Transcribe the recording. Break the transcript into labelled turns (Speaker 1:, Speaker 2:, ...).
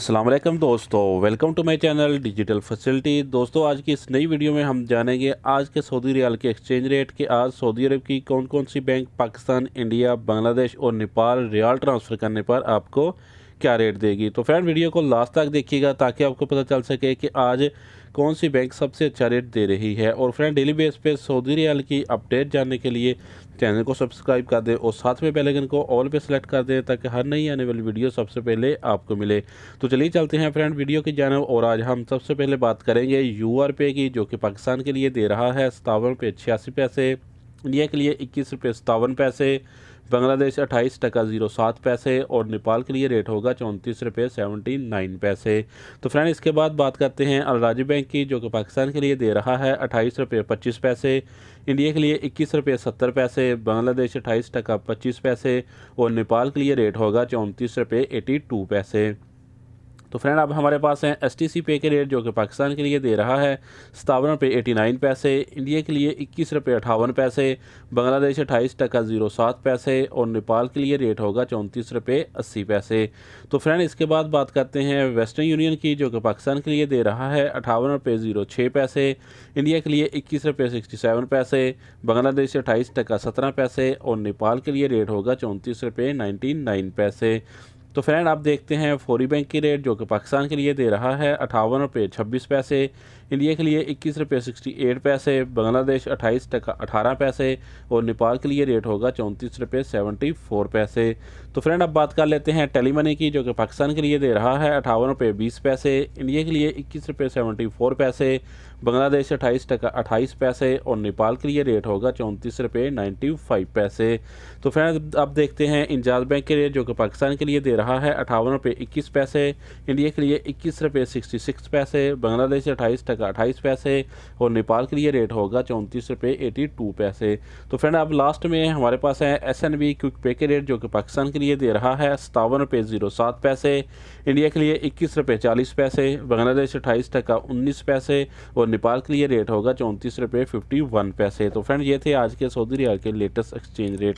Speaker 1: अस्सलाम वालेकुम दोस्तों, welcome to my channel digital facility. दोस्तों, आज की इस नई वीडियो में हम जानेंगे आज के सऊदी रियाल के एक्सचेंज रेट कि आज सऊदी अरब की कौन कौन सी बैंक पाकिस्तान, इंडिया, बांग्लादेश और नेपाल रियाल ट्रांसफ़र करने पर आपको क्या रेट देगी। तो फ्रेंड, वीडियो को लास्ट तक देखिएगा ताकि आपको पता चल सके कि आज कौन सी बैंक सबसे अच्छा रेट दे रही है। और फ्रेंड, डेली बेस पे सऊदी रियाल की अपडेट जानने के लिए चैनल को सब्सक्राइब कर दें और साथ में बेल आइकन को ऑल पे सेलेक्ट कर दें ताकि हर नई आने वाली वीडियो सबसे पहले आपको मिले। तो चलिए चलते हैं फ्रेंड वीडियो की जानिब। और आज हम सबसे पहले बात करेंगे UR पे की, जो कि पाकिस्तान के लिए दे रहा है 57 रुपये 86 पैसे, इंडिया के लिए 21 रुपये 57 पैसे, बांग्लादेश 28 टका 07 पैसे और नेपाल के लिए रेट होगा 34 रुपये 79 पैसे। तो फ्रेंड, इसके बाद बात करते हैं अल राजी बैंक की, जो कि पाकिस्तान के लिए दे रहा है 28 रुपये 25 पैसे, इंडिया के लिए 21 रुपये 70 पैसे, बांग्लादेश 28 टका 25 पैसे और नेपाल के लिए रेट होगा 34 रुपये 82 पैसे। तो फ्रेंड, अब हमारे पास हैं STC पे के रेट, जो कि पाकिस्तान के लिए दे रहा है 57 रुपये 89 पैसे, इंडिया के लिए 21 रुपये 58 पैसे, बांग्लादेश 28 टका 07 पैसे और नेपाल के लिए रेट होगा 34 रुपये 80 पैसे। तो फ्रेंड, इसके बाद बात करते हैं वेस्टर्न यूनियन की, जो कि पाकिस्तान के लिए दे रहा है 58 रुपये 06 पैसे, इंडिया के लिए 21 रुपये 67 पैसे, बांग्लादेश 28 टका 17 पैसे और नेपाल के लिए रेट होगा 34 रुपये 99 पैसे। तो फ्रेंड, आप देखते हैं फौरी बैंक की रेट, जो कि पाकिस्तान के लिए दे रहा है 58 रुपये 26 पैसे, इंडिया के लिए 21 रुपये 68 पैसे, बांग्लादेश 28 टका 18 पैसे और नेपाल के लिए रेट होगा 34 रुपये 74 पैसे। तो फ्रेंड, अब बात कर लेते हैं टेली मनी की, जो कि पाकिस्तान के लिए दे रहा है 58 रुपये 20 पैसे, इंडिया के लिए 21 रुपये 74 पैसे, बांग्लादेश 28 टका 28 पैसे और नेपाल के लिए रेट होगा 34 रुपये 95 पैसे। तो फ्रेंड, अब देखते हैं इंजाज बैंक के रेट, जो कि पाकिस्तान के लिए दे रहा है 58 रुपये 21 पैसे, इंडिया के लिए 21 रुपये 66 पैसे, बांग्लादेश 28 टका 28 पैसे और नेपाल के लिए रेट होगा 34 रुपये 82 पैसे। तो फ्रेंड, अब लास्ट में हमारे पास है SNB क्विक पे के रेट, जो कि पाकिस्तान के लिए दे रहा है 57 रुपये 07 पैसे, इंडिया के लिए 21 रुपये 40 पैसे, बांग्लादेश 28 टका 19 पैसे और नेपाल के लिए रेट होगा 34 रुपये 51 पैसे। तो फ्रेंड, ये थे आज के सऊदी रियाल के लेटेस्ट एक्सचेंज रेट।